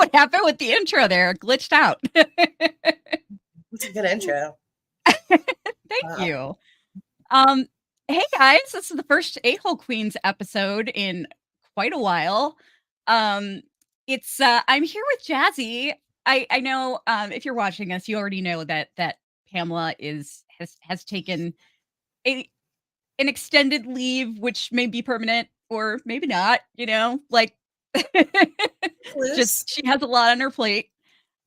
what happened with the intro there. Glitched out. It's a good intro. Thank you. Um, hey guys, this is the first A-Hole Queens episode in quite a while. It's I'm here with Jazzy. I know if you're watching us, you already know that Pamela has taken a an extended leave, which may be permanent or maybe not, like just she has a lot on her plate.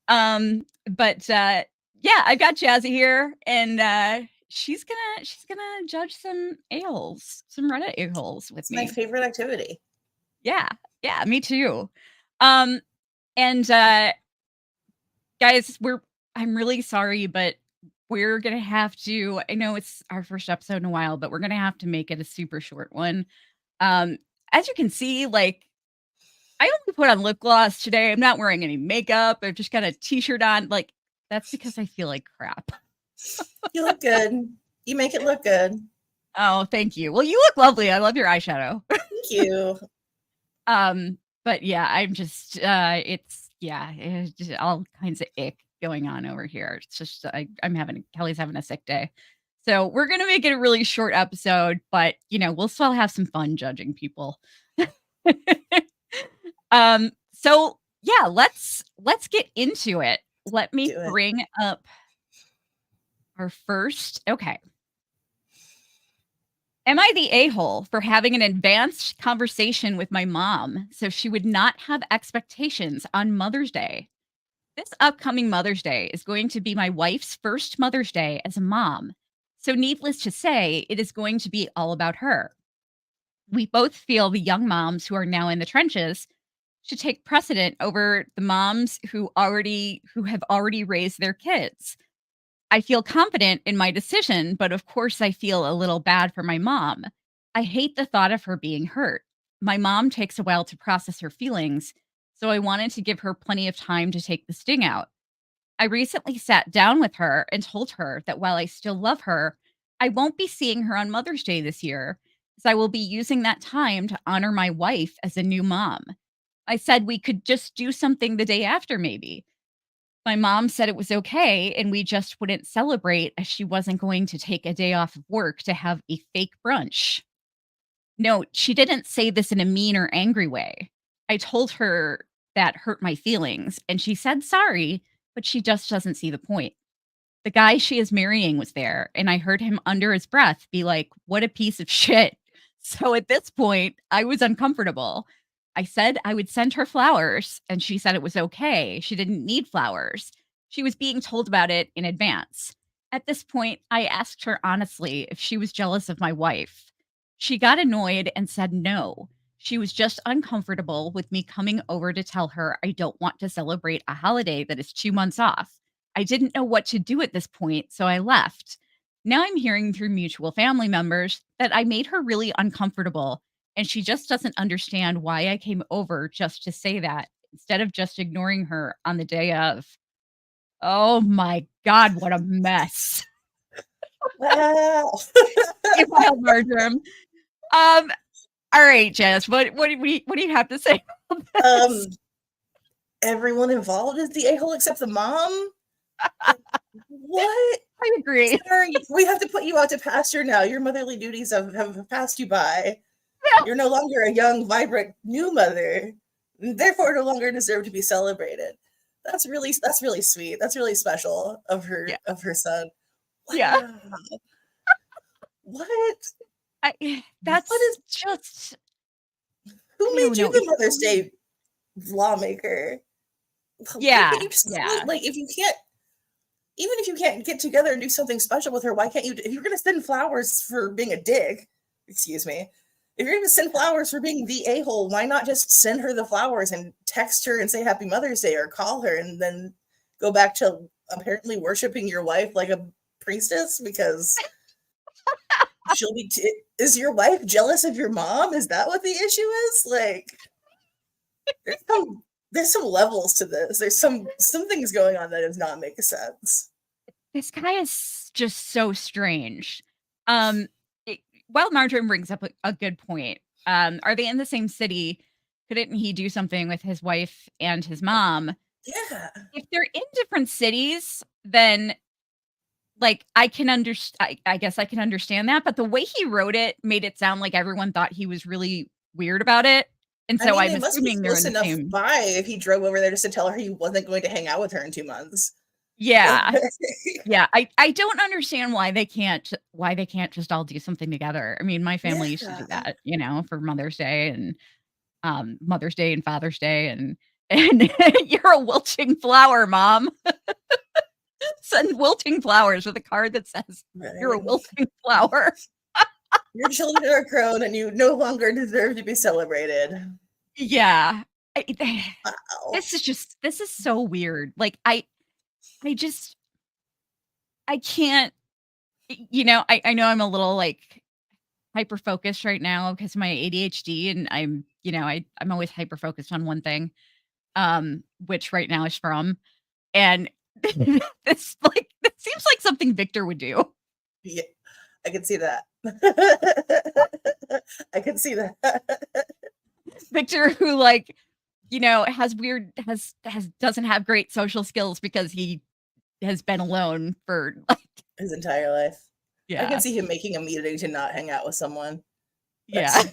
But yeah, I've got Jazzy here, and she's gonna judge some a-holes, some Reddit a-holes with It's me. my favorite activity. Yeah, me too. And guys, I'm really sorry, but we're gonna have to. I know it's our first episode in a while, but we're gonna have to make it a super short one. As you can see, like I only put on lip gloss today. I'm not wearing any makeup. I've just got a t-shirt on. Like, that's because I feel like crap. You look good. You make it look good. Oh, thank you. Well, you look lovely. I love your eyeshadow. Thank you. But yeah, I'm just it's just all kinds of ick going on over here. It's just Kelly's having a sick day. So we're gonna make it a really short episode, but we'll still have some fun judging people. So yeah, let's get into it. Let me bring up our first. Okay. Am I the a-hole for having an advanced conversation with my mom so she would not have expectations on Mother's Day? This upcoming Mother's Day is going to be my wife's first Mother's Day as a mom. So needless to say, it is going to be all about her. We both feel the young moms who are now in the trenches should take precedent over the moms who have already raised their kids. I feel confident in my decision, but of course I feel a little bad for my mom. I hate the thought of her being hurt. My mom takes a while to process her feelings, so I wanted to give her plenty of time to take the sting out. I recently sat down with her and told her that while I still love her, I won't be seeing her on Mother's Day this year, as I will be using that time to honor my wife as a new mom. I said we could just do something the day after, maybe. My mom said it was okay, and we just wouldn't celebrate as she wasn't going to take a day off of work to have a fake brunch. No, she didn't say this in a mean or angry way. I told her that hurt my feelings, and she said sorry, but she just doesn't see the point. The guy she is marrying was there, and I heard him under his breath be like, "What a piece of shit." So at this point, I was uncomfortable. I said I would send her flowers, and she said it was okay. She didn't need flowers. She was being told about it in advance. At this point, I asked her honestly if she was jealous of my wife. She got annoyed and said no. She was just uncomfortable with me coming over to tell her I don't want to celebrate a holiday that is 2 months off. I didn't know what to do at this point, so I left. Now I'm hearing through mutual family members that I made her really uncomfortable, and she just doesn't understand why I came over just to say that instead of just ignoring her on the day of. Oh my God, what a mess. Wow. Marjoram. All right, Jess, what do you have to say about this? Everyone involved is the a-hole except the mom. What? I agree. Sorry, we have to put you out to pasture now. Your motherly duties have passed you by. Yeah. You're no longer a young, vibrant new mother, therefore no longer deserve to be celebrated. That's really sweet. That's really special of her of her son. Wow. Yeah. What? What is just who made you the Mother's Day lawmaker? Yeah. Like if you can't get together and do something special with her, why can't you? If you're going to send flowers for being a dick, excuse me, if you're going to send flowers for being the a-hole, why not just send her the flowers and text her and say Happy Mother's Day or call her and then go back to apparently worshiping your wife like a priestess because she'll be. Is your wife jealous of your mom? Is that what the issue is? Like, there's some levels to this. There's some things going on that does not make sense. This guy is just so strange. While Marjorie brings up a good point, are they in the same city? couldn't he do something with his wife and his mom? Yeah. If they're in different cities, then, like, I guess I can understand that, but the way he wrote it made it sound like everyone thought he was really weird about it, and I so mean, I'm they must be assuming they're in close the enough same. by if he drove over there just to tell her he wasn't going to hang out with her in 2 months. Yeah. Yeah, I don't understand why they can't just all do something together. I mean, my family used to do Yeah. that, for Mother's Day and Father's Day, and you're a wilting flower, mom. Send wilting flowers with a card that says, "You're a Right. wilting flower." Your children are grown and you no longer deserve to be celebrated. Yeah. I Wow. this is so weird. Like, I just I can't I know I'm a little, like, hyper focused right now because of my ADHD, and I'm always hyper focused on one thing, which right now is from, and this seems like something Victor would do. Yeah, I can see that. I can see that. Victor who, like, has weird has doesn't have great social skills because he has been alone for, like. His entire life. I can Yeah. see him making a meeting to not hang out with someone. Yeah.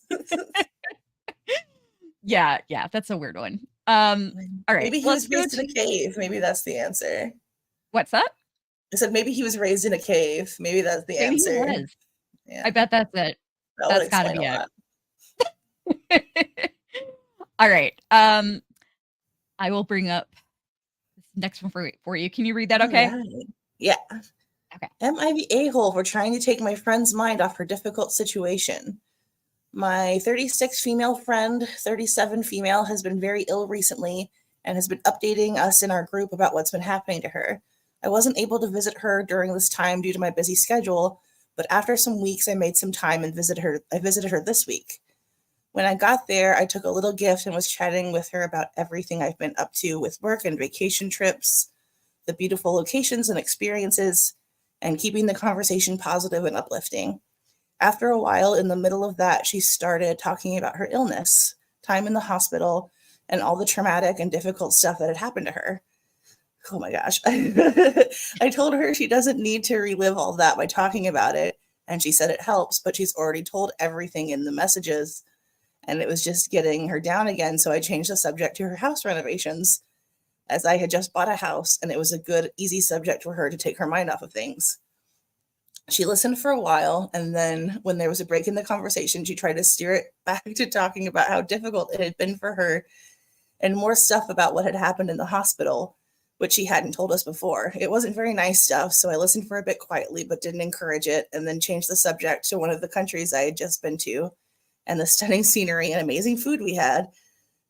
That's Yeah, yeah, that's a weird one. Alright, maybe he let's was go raised in a to cave. Maybe that's the answer. what's that? I said maybe he was raised in a cave. Maybe that's the Maybe he answer. was. Yeah, I bet that's it. that would That's gotta explain a be it. lot. Alright, I will bring up this next one for you. Can you read that All okay? right. Yeah. Okay. Am I the a-hole for trying to take my friend's mind off her difficult situation? My 36 female friend, 37 female, has been very ill recently and has been updating us in our group about what's been happening to her. I wasn't able to visit her during this time due to my busy schedule, but after some weeks I made some time and visited her. I visited her this week. When I got there, I took a little gift and was chatting with her about everything I've been up to with work and vacation trips, the beautiful locations and experiences, and keeping the conversation positive and uplifting. After a while, in the middle of that, she started talking about her illness, time in the hospital, and all the traumatic and difficult stuff that had happened to her. Oh my gosh. I told her she doesn't need to relive all that by talking about it. And she said it helps, but she's already told everything in the messages. And it was just getting her down again. So I changed the subject to her house renovations, as I had just bought a house and it was a good, easy subject for her to take her mind off of things. She listened for a while, and then when there was a break in the conversation, she tried to steer it back to talking about how difficult it had been for her and more stuff about what had happened in the hospital, which she hadn't told us before. It wasn't very nice stuff, so I listened for a bit quietly but didn't encourage it, and then changed the subject to one of the countries I had just been to and the stunning scenery and amazing food we had,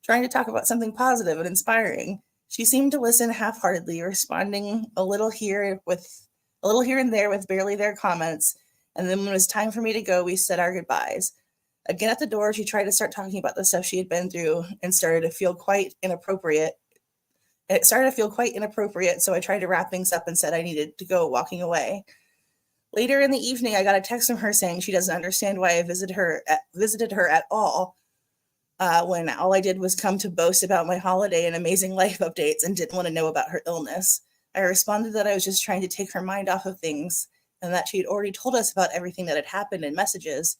trying to talk about something positive and inspiring. She seemed to listen half-heartedly, responding a little here and there with barely their comments, and then when it was time for me to go, we said our goodbyes. Again at the door, she tried to start talking about the stuff she had been through and started to feel quite inappropriate. It started to feel quite inappropriate, so I tried to wrap things up and said I needed to go, walking away. Later in the evening, I got a text from her saying she doesn't understand why I visited her at all, when all I did was come to boast about my holiday and amazing life updates and didn't want to know about her illness. I responded that I was just trying to take her mind off of things and that she had already told us about everything that had happened in messages.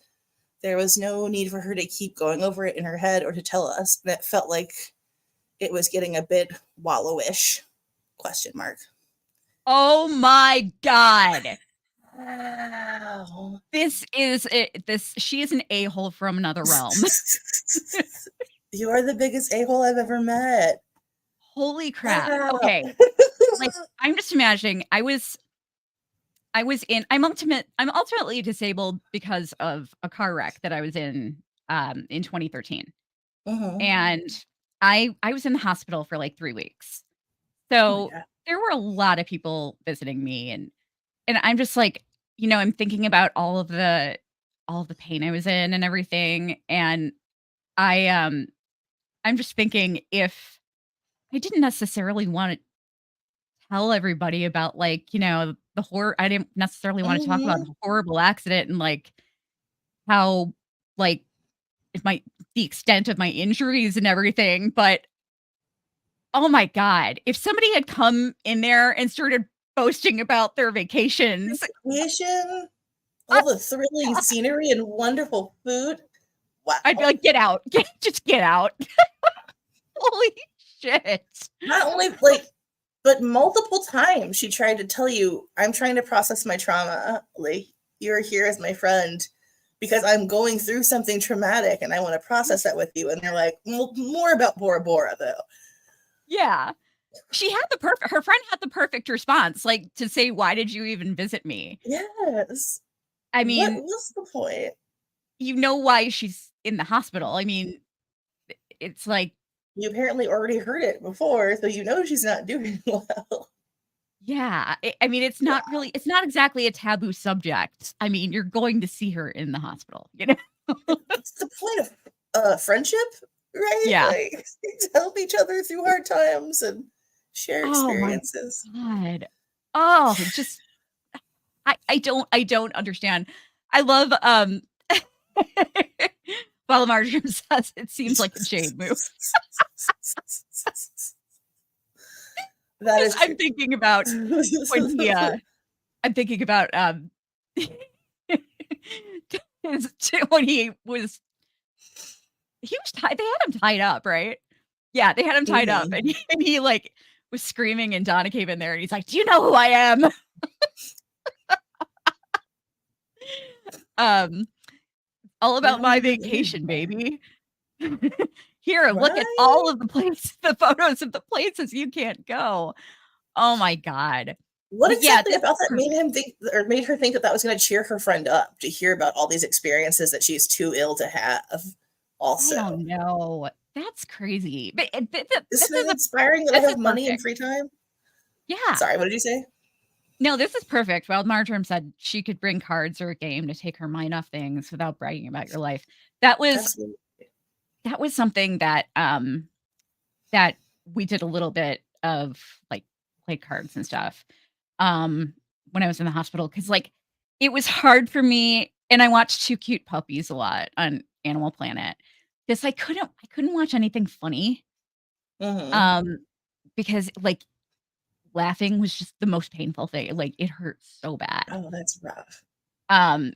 There was no need for her to keep going over it in her head or to tell us. And it felt like it was getting a bit wallowish. Question mark. Oh my god. Wow. This she is an a-hole from another realm. You are the biggest a-hole I've ever met. Holy crap. Wow. Okay, like, I'm just imagining I'm ultimately disabled because of a car wreck that I was in 2013, Mhm. and I was in the hospital for, like, 3 weeks. Oh my So, god. there were a lot of people visiting me, and I'm just like, I'm thinking about all of the pain I was in and everything, and I, um, I'm just thinking if I didn't necessarily wanna tell everybody about, like, the horror I didn't necessarily wanna talk about Mhm. the horrible accident and, like, how, like, it might the extent of my injuries and everything, but oh my god, if somebody had come in there and started boasting about their vacations, Vacation, I all the thrilling scenery and wonderful food. I'd be Wow. like, "Get out. Just get out." Holy shit. Not only like, but multiple times she tried to tell you, I'm trying to process my trauma. Like, you're here as my friend because I'm going through something traumatic and I want to process that with you. And they're like, well, more about Bora Bora though. Yeah. She had her friend had the perfect response, like, to say, "Why did you even visit me?" Yes. I What mean, was the point? you know why she's in the hospital. I mean, it's like, You apparently already heard it before, so you know she's not doing well. yeah, I mean, it's not exactly a taboo subject. I mean, you're going to see her in the hospital, you know? It's the point of friendship, right? Yeah. Like to help each other through hard times and share Oh my experiences. god. Oh, just I don't understand. I love, while Marjorie says it seems like a Jade move. That 'Cause is true. when he, I'm thinking about, when he was tied they had him tied up, right? Yeah, they had him tied up, and Mhm. he, like, was screaming, and Donna came in there, and he's like, "Do you know who I am?" Um, "All You about know my who you vacation, are. baby. Here, look at all Right? of the photos of the places you can't go." Oh my god. What But yeah, exactly this about is that made perfect. him think or made her think that that was gonna cheer her friend up to hear about all these experiences that she's too ill to have I also? don't know. That's crazy. But, Isn't it inspiring that I this is have money and perfect. free time? Yeah. Sorry, what did you say? No, this is perfect. Well, Marjoram said she could bring cards or a game to take her mind off things without bragging about your life. That was Absolutely. that was something that, that we did a little bit of, like, play cards and stuff, um, when I was in the hospital because like, it was hard for me and I watched Two Cute Puppies a lot on Animal Planet, 'cause I couldn't watch anything funny, Mhm. um, because, like, laughing was just the most painful thing, like, it hurt so bad. Oh, that's rough.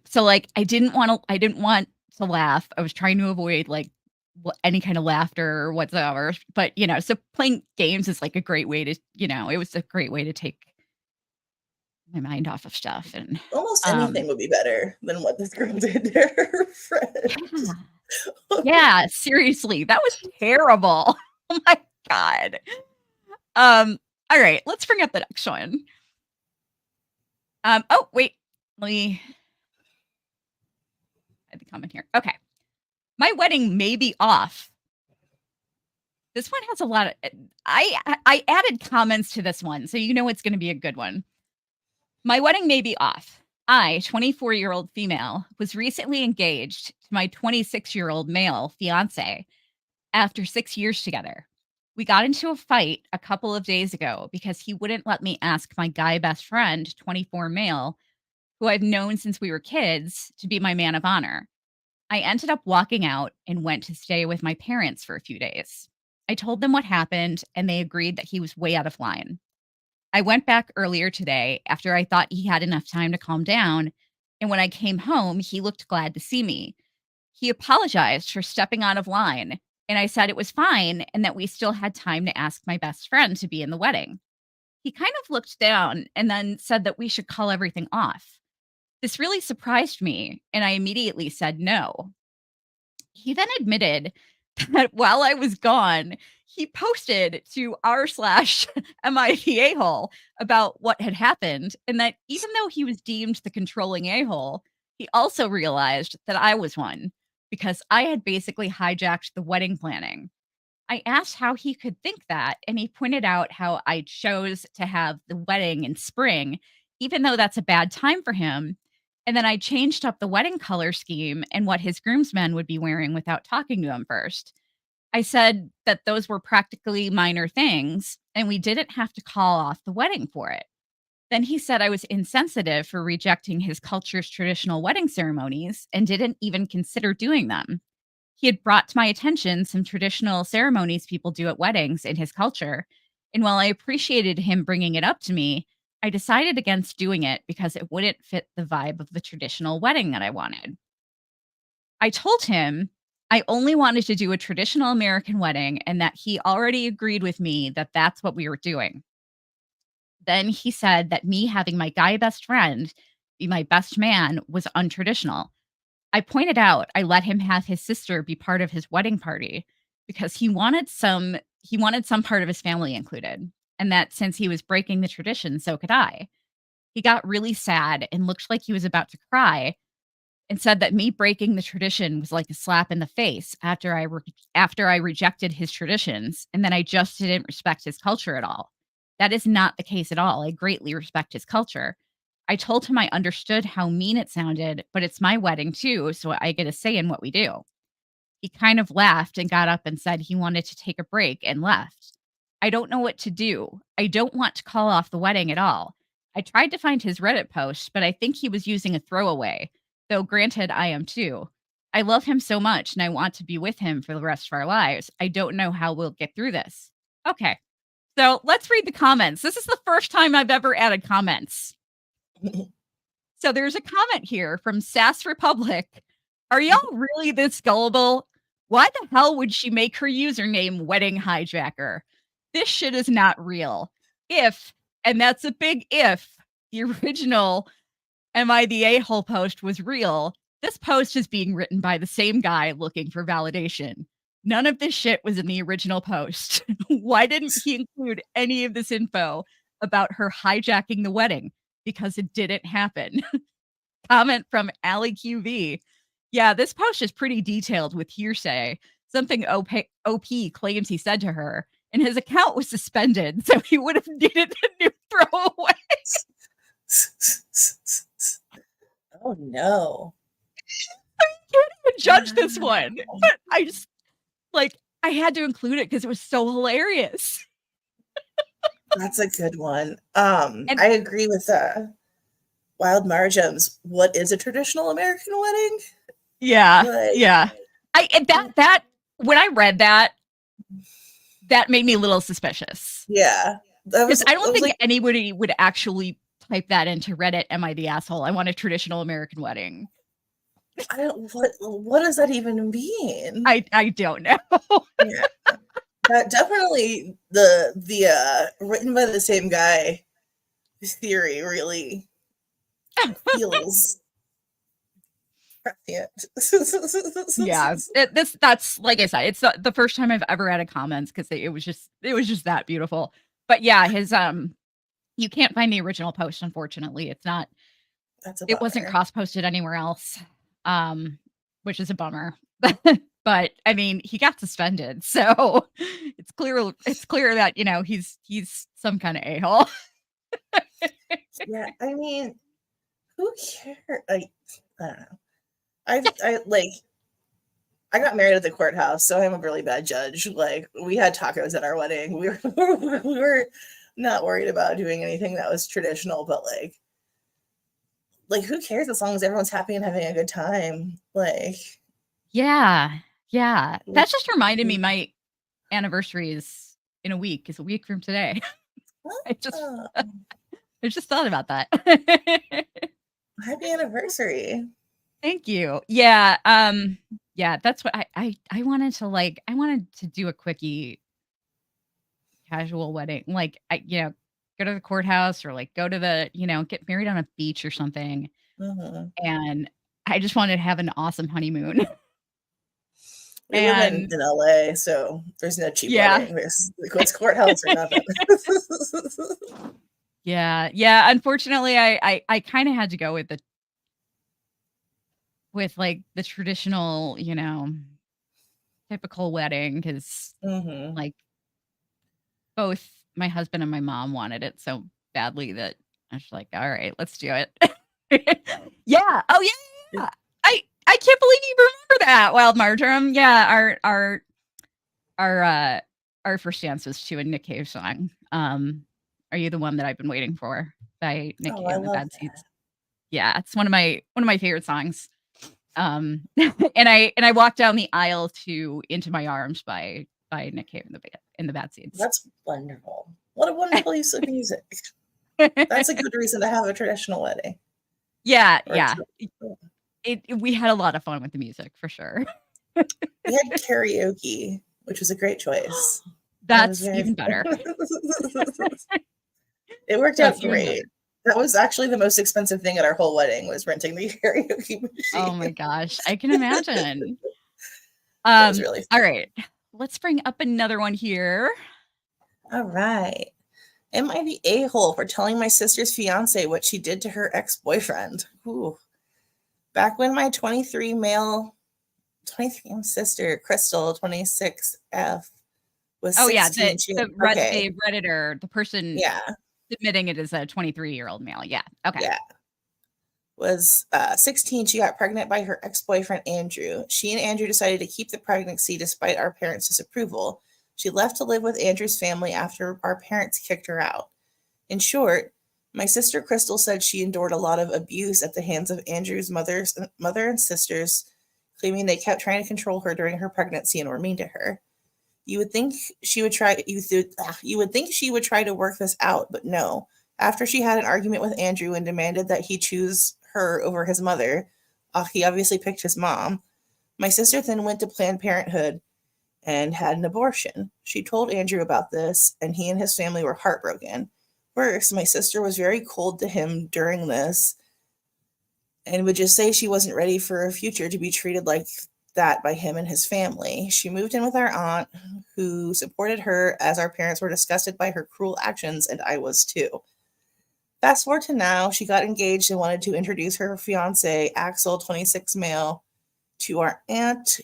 So, like, I didn't want to laugh. I was trying to avoid, like, any kind of laughter or whatsoever, but, so playing games is, like, a great way to it was a great way to take my mind off of stuff and, Almost um anything would be better than what this girl did to her friend. yeah. Yeah, seriously, that was terrible. Oh my god. Alright, let's bring up the next one. Oh, wait, let me add the comment here. Okay. My wedding may be off. This one has a lot of I added comments to this one, so you know it's gonna be a good one. My wedding may be off. I, 24-year-old female, was recently engaged to my 26-year-old male fiance after 6 years together. We got into a fight a couple of days ago because he wouldn't let me ask my guy best friend, 24 male, who I've known since we were kids, to be my man of honor. I ended up walking out and went to stay with my parents for a few days. I told them what happened, and they agreed that he was way out of line. I went back earlier today after I thought he had enough time to calm down, and when I came home, he looked glad to see me. He apologized for stepping out of line, and I said it was fine and that we still had time to ask my best friend to be in the wedding. He kind of looked down and then said that we should call everything off. This really surprised me, and I immediately said no. He then admitted that while I was gone, he posted to r/MIT a-hole about what had happened, and that even though he was deemed the controlling a-hole, he also realized that I was one because I had basically hijacked the wedding planning. I asked how he could think that, and he pointed out how I chose to have the wedding in spring, even though that's a bad time for him. And then I changed up the wedding color scheme and what his groomsmen would be wearing without talking to him first. I said that those were practically minor things, and we didn't have to call off the wedding for it. Then he said I was insensitive for rejecting his culture's traditional wedding ceremonies and didn't even consider doing them. He had brought to my attention some traditional ceremonies people do at weddings in his culture. And while I appreciated him bringing it up to me, I decided against doing it because it wouldn't fit the vibe of the traditional wedding that I wanted. I told him I only wanted to do a traditional American wedding and that he already agreed with me that that's what we were doing. Then he said that me having my guy best friend be my best man was untraditional. I pointed out I let him have his sister be part of his wedding party because he wanted some part of his family included, and that since he was breaking the tradition, so could I. He got really sad and looked like he was about to cry and said that me breaking the tradition was like a slap in the face after I rejected his traditions and that I just didn't respect his culture at all. That is not the case at all. I greatly respect his culture. I told him I understood how mean it sounded, but it's my wedding too, so I get a say in what we do. He kind of laughed and got up and said he wanted to take a break and left. I don't know what to do. I don't want to call off the wedding at all. I tried to find his Reddit post, but I think he was using a throwaway, though granted, I am too. I love him so much and I want to be with him for the rest of our lives. I don't know how we'll get through this. Okay, so let's read the comments. This is the first time I've ever added comments. So there's a comment here from Sass Republic. Are y'all really this gullible? Why the hell would she make her username Wedding Hijacker? This shit is not real. If, and that's a big if, the original Am I the A-hole post was real, this post is being written by the same guy looking for validation. None of this shit was in the original post. Why didn't he include any of this info about her hijacking the wedding? Because it didn't happen. Comment from Ali QV. Yeah, this post is pretty detailed with hearsay. Something OP claims he said to her, and his account was suspended, so he would have needed a new throwaway. Oh no. I can't even judge this one. But I just I had to include it because it was so hilarious. That's a good one. I agree with Wild Margems. What is a traditional American wedding? Yeah. Yeah. That when I read that made me a little suspicious. Yeah. Because I don't think anybody would actually type that into Reddit, am I the asshole? I want a traditional American wedding. What does that even mean? I don't know. Yeah. That definitely the written by the same guy theory really feels prescient. Yeah, that's like I said, it's the first time I've ever added comments because it was just that beautiful. But yeah, his you can't find the original post, unfortunately. It's not. It wasn't cross posted anywhere else, which is a bummer. But I mean, he got suspended, so it's clear that he's some kind of a-hole. Yeah, I mean, who cares? I don't know. I got married at the courthouse, so I'm a really bad judge. Like, we had tacos at our wedding. We were not worried about doing anything that was traditional, but like who cares as long as everyone's happy and having a good time? Like, yeah. That just reminded me my anniversary is in a week. It's a week from today. I just thought about that. Happy anniversary. Thank you. Yeah. Yeah, that's what I wanted to I wanted to do a quickie casual wedding. Go to the courthouse or go to the, get married on a beach or something. Mm-hmm. And I just wanted to have an awesome honeymoon. We live in LA, so there's no cheap wedding. There's it's courthouse or nothing. Yeah. Unfortunately, I kind of had to go with the traditional, typical wedding because both my husband and my mom wanted it so badly that I was like, all right, let's do it. Yeah. Oh yeah. I can't believe you remember that, Wild Marjoram. Yeah, our first dance was to a Nick Cave song. Are You the One That I've Been Waiting For by Nick Cave and the Bad Seeds. Yeah, it's one of my favorite songs. And I walked down the aisle to Into My Arms by Nick Cave in the Bad Seeds. That's wonderful. What a wonderful use of music. That's a good reason to have a traditional wedding. Yeah, Or yeah. We had a lot of fun with the music for sure. we had karaoke, which was a great choice. That's even better. It worked That's out even great. better. That was actually the most expensive thing at our whole wedding was renting the karaoke machine. Oh my gosh, I can imagine. It was really All fun. right. Let's bring up another one here. All right. Am I the a-hole for telling my sister's fiance what she did to her ex-boyfriend? Ooh. Back when my 23 sister, Crystal, 26F, was Oh yeah, 16. the Redditor, the person Yeah. submitting it as a 23-year-old male. Yeah. Okay. Yeah. Was 16. She got pregnant by her ex-boyfriend, Andrew. She and Andrew decided to keep the pregnancy despite our parents' disapproval. She left to live with Andrew's family after our parents kicked her out. In short, my sister Crystal said she endured a lot of abuse at the hands of Andrew's mother and sisters, claiming they kept trying to control her during her pregnancy and were mean to her. You would think she would try to work this out, but no. After she had an argument with Andrew and demanded that he choose her over his mother, he obviously picked his mom. My sister then went to Planned Parenthood and had an abortion. She told Andrew about this, and he and his family were heartbroken. Worse, my sister was very cold to him during this and would just say she wasn't ready for a future to be treated like that by him and his family. She moved in with our aunt, who supported her as our parents were disgusted by her cruel actions, and I was too. Fast forward to now, she got engaged and wanted to introduce her fiance, Axel, 26 male, to our aunt.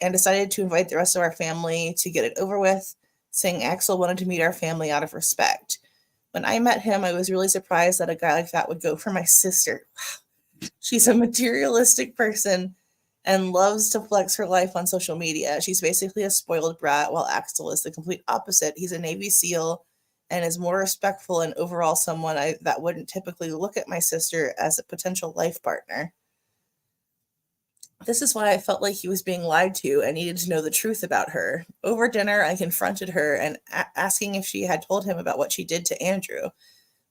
And decided to invite the rest of our family to get it over with, saying Axel wanted to meet our family out of respect. When I met him, I was really surprised that a guy like that would go for my sister. She's a materialistic person and loves to flex her life on social media. She's basically a spoiled brat, while Axel is the complete opposite. He's a Navy SEAL and is more respectful and overall someone that wouldn't typically look at my sister as a potential life partner. This is why I felt like he was being lied to and needed to know the truth about her. Over dinner, I confronted her and asking if she had told him about what she did to Andrew.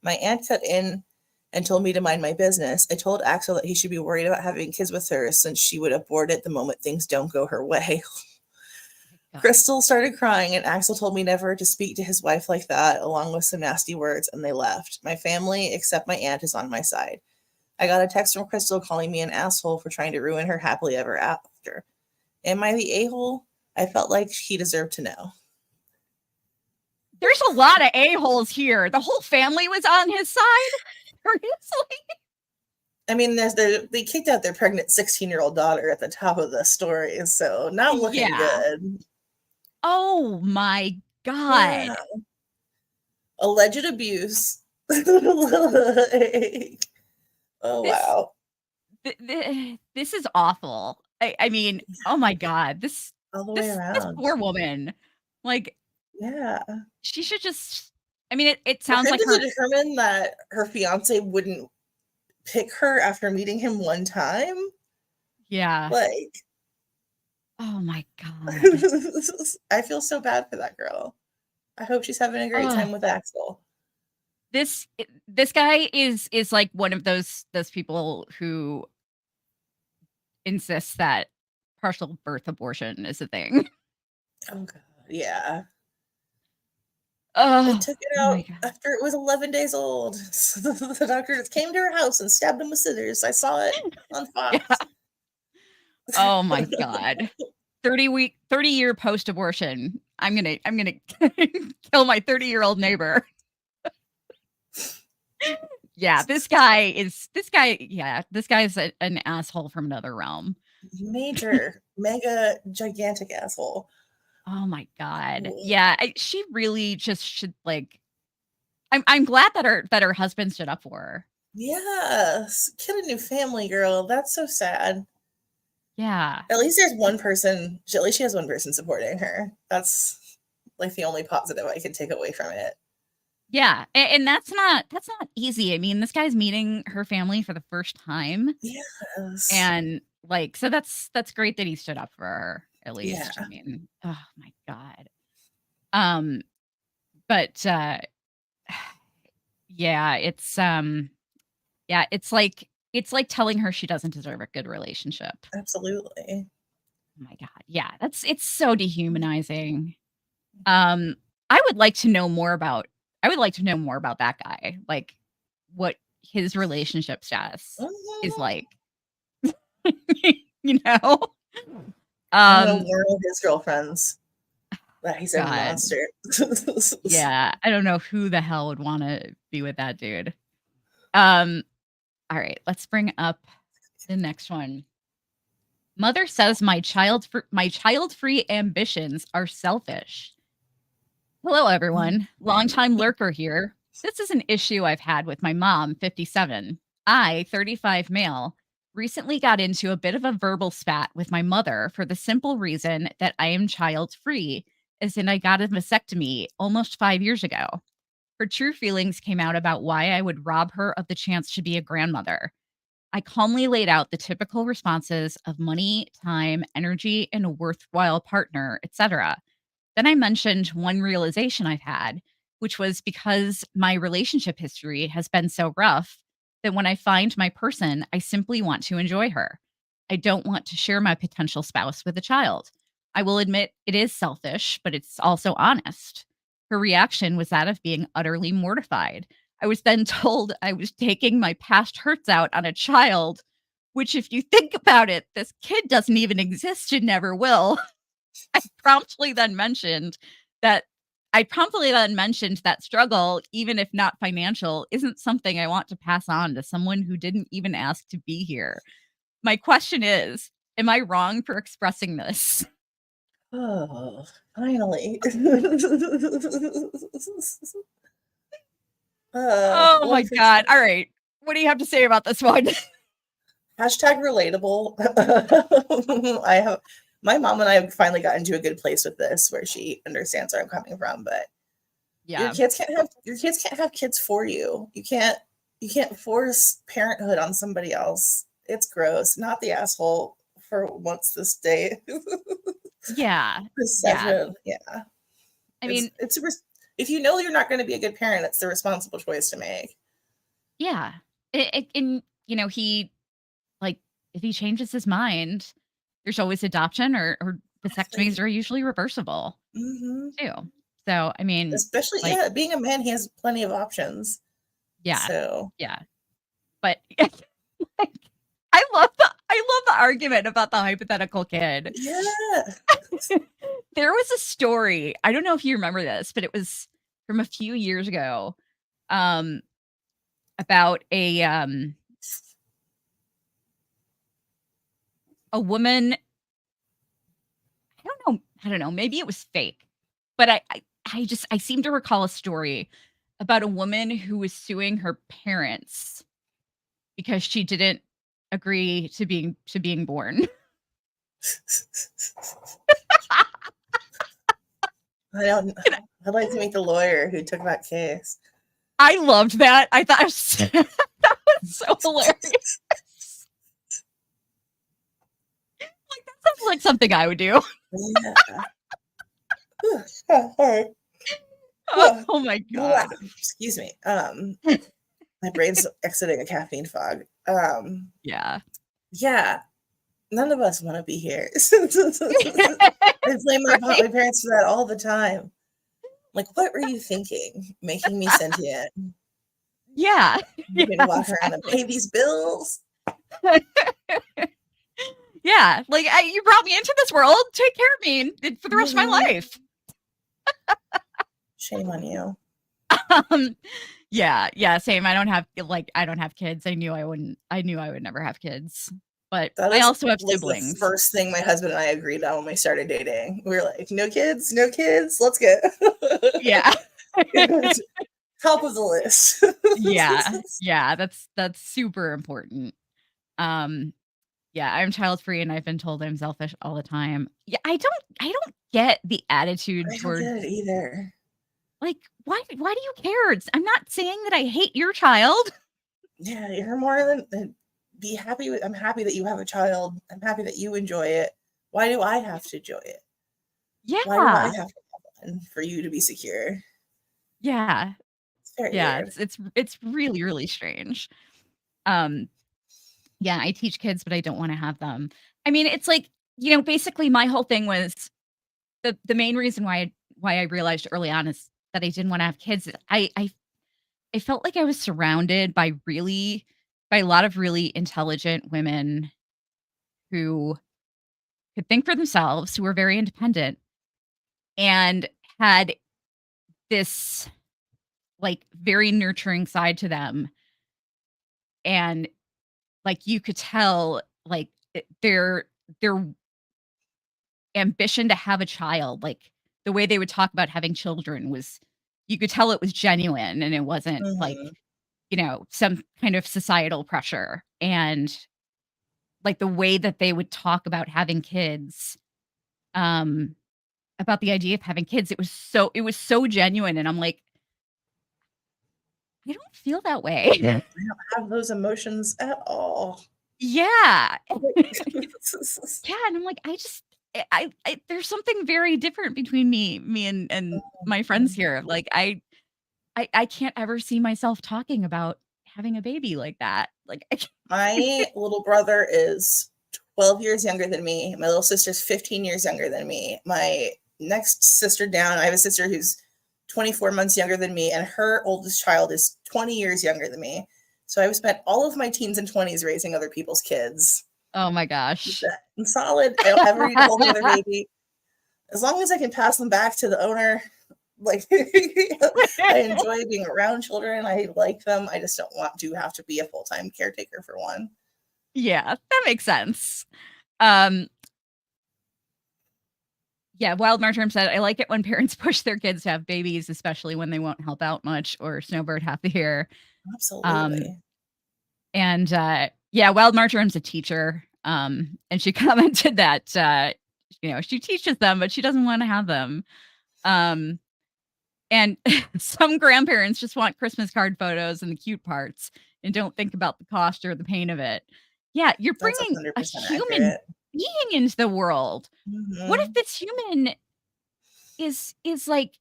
My aunt cut in and told me to mind my business. I told Axel that he should be worried about having kids with her since she would abort it the moment things don't go her way. Crystal started crying, and Axel told me never to speak to his wife like that, along with some nasty words, and they left. My family, except my aunt, is on my side. I got a text from Crystal calling me an asshole for trying to ruin her happily ever after. Am I the a-hole? I felt like he deserved to know. There's a lot of a-holes here. The whole family was on his side. Seriously? I mean, they kicked out their pregnant 16-year-old daughter at the top of the story, so not looking good. Oh my God. Yeah. Alleged abuse. Oh, wow. This is awful. I mean, oh my God. All the way around. This poor woman. Like, yeah. She should just, I mean, it sounds like her determined that her fiance wouldn't pick her after meeting him one time. Yeah. Like, oh my God. I feel so bad for that girl. I hope she's having a great time with Axel. This guy is like one of those people who insists that partial birth abortion is a thing. Oh God, yeah. Oh, they took it out after it was 11 days old. The doctors came to her house and stabbed him with scissors. I saw it on Fox. Yeah. Oh my God. 30-year post-abortion. I'm gonna kill my 30-year-old neighbor. Yeah, this guy is an asshole from another realm. Major, mega, gigantic asshole. Oh my God. Yeah, she really just should like. I'm glad that her husband stood up for her. Yes, get a new family, girl. That's so sad. Yeah. At least there's one person. At least she has one person supporting her. That's like the only positive I can take away from it. Yeah, and that's not easy. I mean, this guy's meeting her family for the first time. Yes. And Like, so that's great that he stood up for her, at Yeah, least. I mean, oh my God. Um, but, yeah, yeah, it's like telling her she doesn't deserve a good relationship. absolutely. Oh my God. Yeah, it's so dehumanizing. Um, I would like to know more about that guy, like, what his relationship status is Mhm. like, you know? I'm gonna Um, warn all his girlfriends that he's a God. monster. Yeah, I don't know who the hell would wanna be with that dude. Um, alright, let's bring up the next one. Mother says my child-free ambitions are selfish. Hello, everyone. Longtime lurker here. This is an issue I've had with my mom, 57. I, 35 male, recently got into a bit of a verbal spat with my mother for the simple reason that I am child free, as in I got a vasectomy almost 5 years ago. Her true feelings came out about why I would rob her of the chance to be a grandmother. I calmly laid out the typical responses of money, time, energy, and a worthwhile partner, etc. Then I mentioned one realization I've had, which was because my relationship history has been so rough that when I find my person, I simply want to enjoy her. I don't want to share my potential spouse with a child. I will admit it is selfish, but it's also honest. Her reaction was that of being utterly mortified. I was then told I was taking my past hurts out on a child, which, if you think about it, this kid doesn't even exist and never will. I promptly then mentioned that I promptly then mentioned that struggle, even if not financial, isn't something I want to pass on to someone who didn't even ask to be here. My question is, am I wrong for expressing this? Oh, finally. Oh my god. 1%. All right. What do you have to say about this one? Hashtag relatable. I have my mom and I have finally gotten to a good place with this where she understands where I'm coming from, but Yeah. your kids can't have kids for you. You can't force parenthood on somebody else. It's gross. Not the asshole for once this day. Yeah. This Yeah. session. Yeah. I mean, If you know you're not going to be a good parent, it's the responsible choice to make. yeah. And he like if he changes his mind, there's always adoption or vasectomies Exactly. are usually reversible Hmm. too. So, I mean, Especially, like, yeah, being a man, he has plenty of options. yeah, So, yeah. But like, I love the argument about the hypothetical kid. yeah. There was a story, I don't know if you remember this, but it was from a few years ago, um, about a woman. I don't know, maybe it was fake, but I seem to recall a story about a woman who was suing her parents because she didn't agree to being born. I don't. I'd like to meet the lawyer who took that case. I loved that. I thought it was that was so hilarious. Like, that sounds like something I would do. Yeah. All right. Oh my Blah. god. Excuse me. My brain's exiting a caffeine fog. Yeah. Yeah. None of us want to be here. I blame my Right? parents for that all the time. Like, what were you thinking? Making me sentient. Yeah. You Yeah, can walk around and exactly. pay these bills. Yeah, like, you brought me into this world, take care of me for the rest of my Mhm. life. Shame on you. Um, yeah, yeah, same. I don't have kids. I knew I would never have kids, but That I is also have like the siblings. first thing my husband and I agreed on when we started dating. We were like, no kids, no kids. Let's go. Yeah. Top of the list. Yeah, yeah, that's super important. Um, yeah, I'm child free and I've been told I'm selfish all the time. Yeah, I don't get the attitude I don't towards, get it either. like, why do you care? I'm not saying that I hate your child. Yeah, you're more than be happy with, I'm happy that you have a child. I'm happy that you enjoy it. Why do I have to enjoy it? Why do I Yeah. have to have one for you to be secure? Yeah. It's very Yeah, weird. it's really, really strange. Um, yeah, I teach kids, but I don't wanna have them. I mean, it's like, basically my whole thing was the main reason why I realized early on is that I didn't wanna have kids. I felt like I was surrounded by a lot of really intelligent women who could think for themselves, who were very independent, and had this, like, very nurturing side to them, and, like, you could tell, like, their ambition to have a child, like, the way they would talk about having children was you could tell it was genuine, and it wasn't, like, Mhm. some kind of societal pressure, and, like, the way that they would talk about having kids, um, about the idea of having kids, it was so genuine, and I'm like, "I don't feel that way." Yeah. I don't have those emotions at all. Yeah. Yeah, and I'm like, I just I there's something very different between me and my friends here. Like, I can't ever see myself talking about having a baby like that. Like, I can't. My little brother is 12 years younger than me. My little sister's 15 years younger than me. My next sister down, I have a sister who's 24 months younger than me, and her oldest child is 20 years younger than me. So I've spent all of my teens and 20s raising other people's kids. Oh my gosh. I'm solid. I don't ever need to hold another baby. As long as I can pass them back to the owner, like I enjoy being around children. I like them. I just don't want to have to be a full-time caretaker for one. Yeah, that makes sense. Um, yeah, Wild Marjoram said, "I like it when parents push their kids to have babies, especially when they won't help out much or snowbird half the year." Um, Absolutely. and, yeah, Wild Marjoram's a teacher, and she commented that, she teaches them, but she doesn't wanna have them. Um, and some grandparents just want Christmas card photos and the cute parts and don't think about the cost or the pain of it. Yeah, you're That's bringing a 100% human accurate. being into the world. What if Mhm. this human is, like,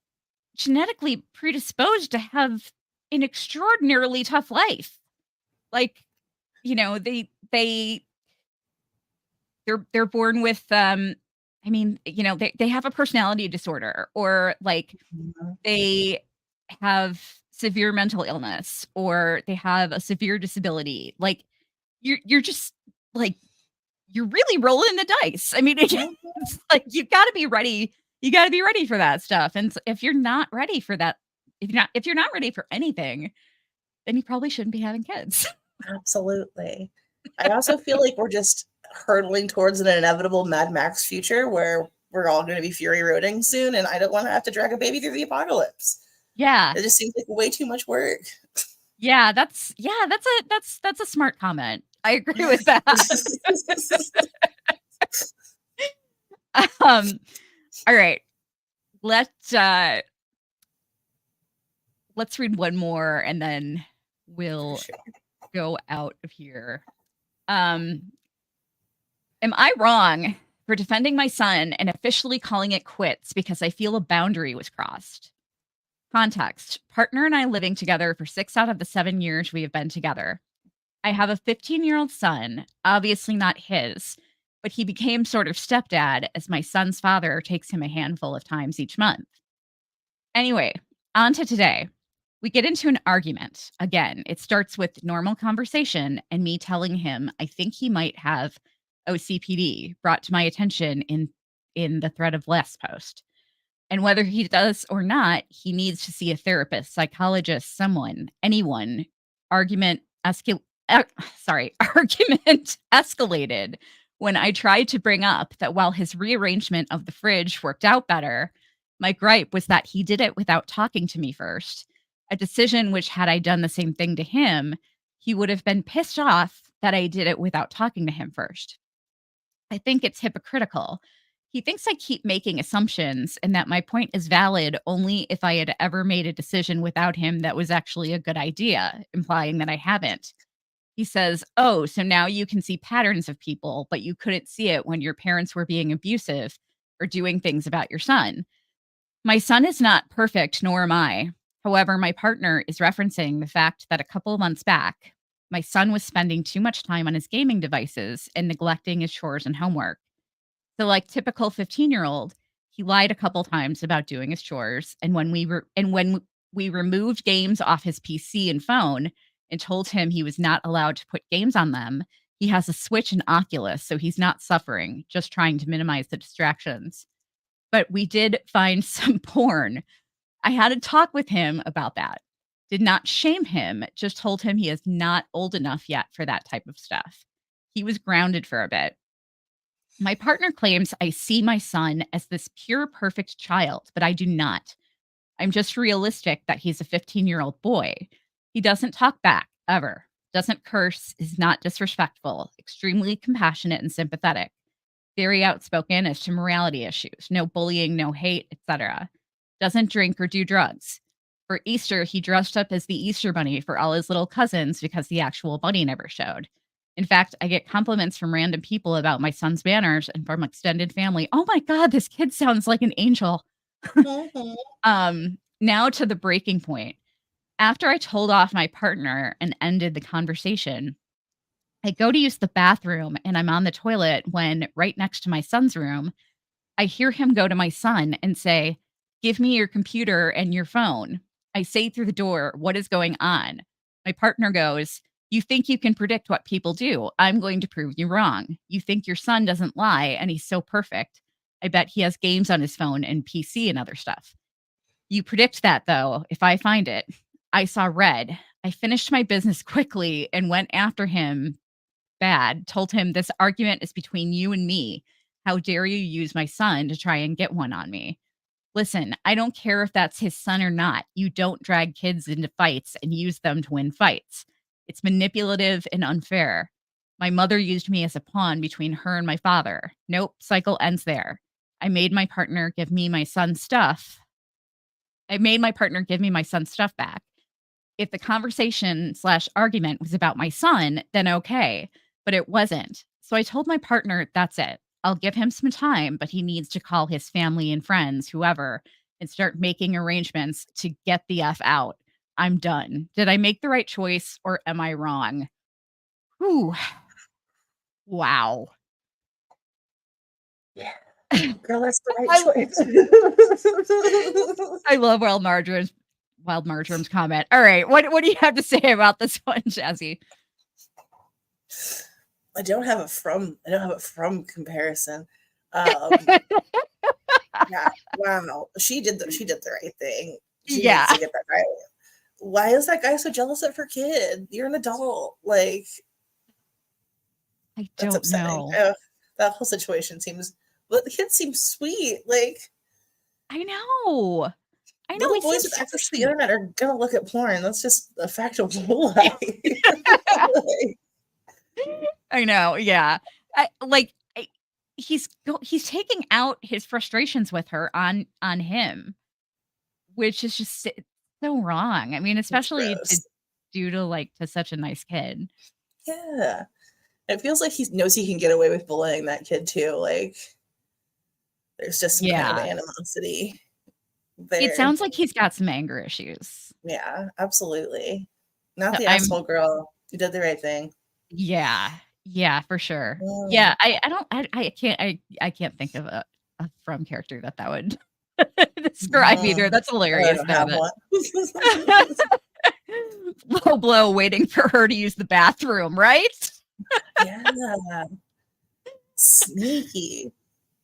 genetically predisposed to have an extraordinarily tough life? Like, they they're born with, I mean, they have a personality disorder, or, like, Mhm. they have severe mental illness, or they have a severe disability. Like, you're just, like, you're really rolling the dice. I mean, Mhm. it's like you gotta be ready for that stuff, and if you're not ready for that, if you're not ready for anything, then you probably shouldn't be having kids. Absolutely. I also feel like we're just hurtling towards an inevitable Mad Max future where we're all gonna be fury roading soon, and I don't wanna have to drag a baby through the apocalypse. Yeah. It just seems like way too much work. That's a smart comment. I agree with that. Um, all right. Let's, uh let's read one more, and then For we'll sure. go out of here. Um, am I wrong for defending my son and officially calling it quits because I feel a boundary was crossed? Context: partner and I living together for 6 out of the 7 years we have been together. I have a 15-year-old son, obviously not his, but he became sort of stepdad as my son's father takes him a handful of times each month. Anyway, on to today. We get into an argument. Again, it starts with normal conversation and me telling him I think he might have OCPD brought to my attention in the thread of last post. And whether he does or not, he needs to see a therapist, psychologist, someone, anyone. Argument escal- argument escalated when I tried to bring up that while his rearrangement of the fridge worked out better, my gripe was that he did it without talking to me first. A decision which, had I done the same thing to him, he would have been pissed off that I did it without talking to him first. I think it's hypocritical. He thinks I keep making assumptions and that my point is valid only if I had ever made a decision without him that was actually a good idea, implying that I haven't. He says, "Oh, so now you can see patterns of people, but you couldn't see it when your parents were being abusive or doing things about your son. My son is not perfect, nor am I. However, my partner is referencing the fact that a couple of months back, my son was spending too much time on his gaming devices and neglecting his chores and homework. So, like typical 15-year-old, he lied a couple times about doing his chores, and when we removed games off his PC and phone and told him he was not allowed to put games on them, he has a Switch and Oculus, so he's not suffering, just trying to minimize the distractions. But we did find some porn. I had a talk with him about that. Did not shame him, just told him he is not old enough yet for that type of stuff. He was grounded for a bit. My partner claims I see my son as this pure, perfect child, but I do not. I'm just realistic that he's a 15-year-old boy. He doesn't talk back, ever. Doesn't curse, is not disrespectful, extremely compassionate and sympathetic. Very outspoken as to morality issues, no bullying, no hate, etc. Doesn't drink or do drugs. For Easter, he dressed up as the Easter Bunny for all his little cousins because the actual bunny never showed. In fact, I get compliments from random people about my son's manners and from extended family. Oh my God, this kid sounds like an angel. Mhm. Now to the breaking point. After I told off my partner and ended the conversation, I go to use the bathroom and I'm on the toilet when right next to my son's room, I hear him go to my son and say, "Give me your computer and your phone." I say through the door, "What is going on?" My partner goes, "You think you can predict what people do. I'm going to prove you wrong. You think your son doesn't lie and he's so perfect. I bet he has games on his phone and PC and other stuff. You predict that, though, if I find it." I saw red. I finished my business quickly and went after him bad, told him, "This argument is between you and me. How dare you use my son to try and get one on me? Listen, I don't care if that's his son or not. You don't drag kids into fights and use them to win fights. It's manipulative and unfair. My mother used me as a pawn between her and my father. Nope, cycle ends there. I made my partner give me my son's stuff. I made my partner give me my son's stuff back. If the conversation slash argument was about my son, then okay, but it wasn't. So I told my partner, that's it. I'll give him some time, but he needs to call his family and friends, whoever, and start making arrangements to get the F out. I'm done. Did I make the right choice or am I wrong? Whew. Wow. Yeah. Girl, that's the right I, choice. I love Wild Marjorie's comment. All right. What do you have to say about this one, Jazzy? I don't have a from comparison. Yeah, wow. She did the right thing. She needs Yeah. to get that guy. Why is that guy so jealous of her kid? You're an adult. Like, I that's don't upsetting. know. That whole situation seems, but the kid seems sweet. Like, I know. I know little he boys seems with super access to the sweet. internet are gonna look at porn. That's just a fact of life. Like, I know, yeah. I like, he's taking out his frustrations with her on him, which is just so wrong. I mean, it's especially to gross. do to, like, to such a nice kid. Yeah. It feels like he knows he can get away with bullying that kid too. Like, there's just some kind of Yeah. animosity It there. sounds like he's got some anger issues. Yeah, absolutely. Not So the I'm asshole girl. You did the right thing. Yeah. Yeah, for sure. Mm, Yeah, I don't I can't think of a From character that would describe either. mhm. That's I hilarious don't though have that one. low blow waiting for her to use the bathroom, right? Yeah, sneaky.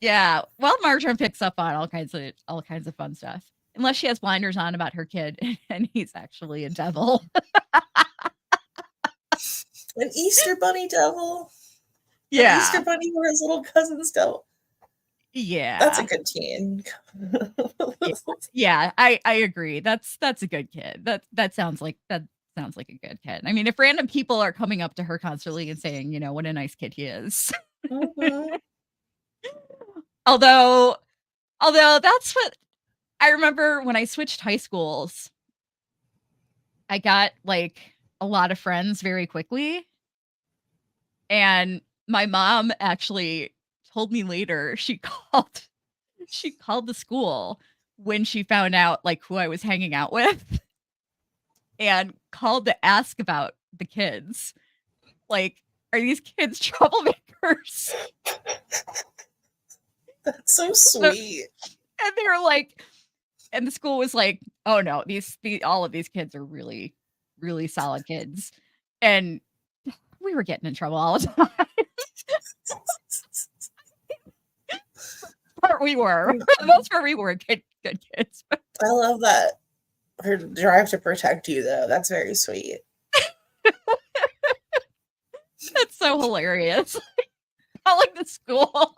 Yeah. Well, Marjorie picks up on all kinds of fun stuff. Unless she has blinders on about her kid and he's actually a devil. An Easter bunny devil. An Easter Yeah. bunny where his little cousin's devil. That's a Yeah. good teen. Yeah. Yeah, I agree. That's a good kid. That sounds like a good kid. I mean, if random people are coming up to her constantly and saying, what a nice kid he is. Mhm. Although although that's what I remember when I switched high schools, I got like a lot of friends very quickly. And my mom actually told me later she called the school when she found out, like, who I was hanging out with and called to ask about the kids. Like, "Are these kids troublemakers?" That's so The sweet. and they were like and the school was like, "Oh, no, the all of these kids are really, really solid kids." And we were getting in trouble all the time. Part we were. For the most part, we were good kids. I love that her drive to protect you, though. That's very sweet. That's so hilarious. Calling the school.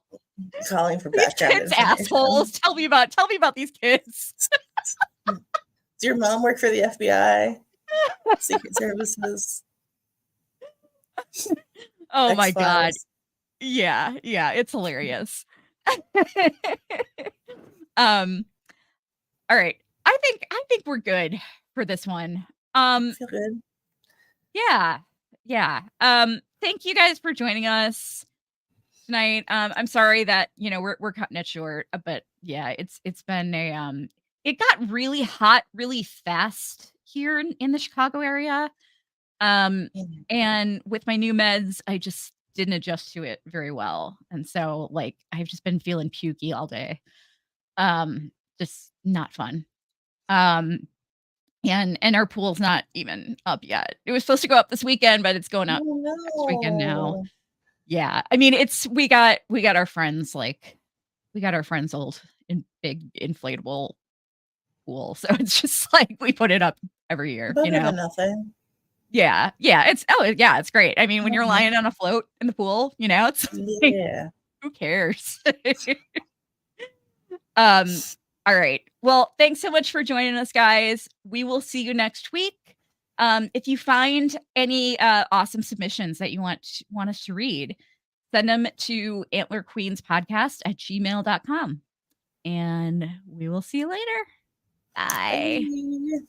Calling for These background kids information. assholes. Tell me about these kids. Does your mom work for the FBI? Secret Services? Oh my god. X-Files? Yeah, it's hilarious. Um, all right. I think we're good for this one. Feel good. Yeah. Yeah. Thank you guys for joining us tonight. I'm sorry that, we're cutting it short, but yeah, it's been it got really hot really fast here in the Chicago area. Mhm. And with my new meds, I just didn't adjust to it very well. And so like I've just been feeling pukey all day. Just not fun. Um and our pool's not even up yet. It was supposed to go up this weekend, but it's going up Oh, next weekend now. no. Yeah. I mean, we got our friends we got our friends old in big inflatable pool. So it's just like we put it up every year, Better than nothing. Yeah. Yeah. It's great. I mean, when you're Mhm. lying on a float in the pool, it's like, Yeah. who cares? Um, all right. Well, thanks so much for joining us, guys. We will see you next week. If you find any awesome submissions that you want us to read, send them to antlerqueenspodcast@gmail.com. And we will see you later. Bye. Bye.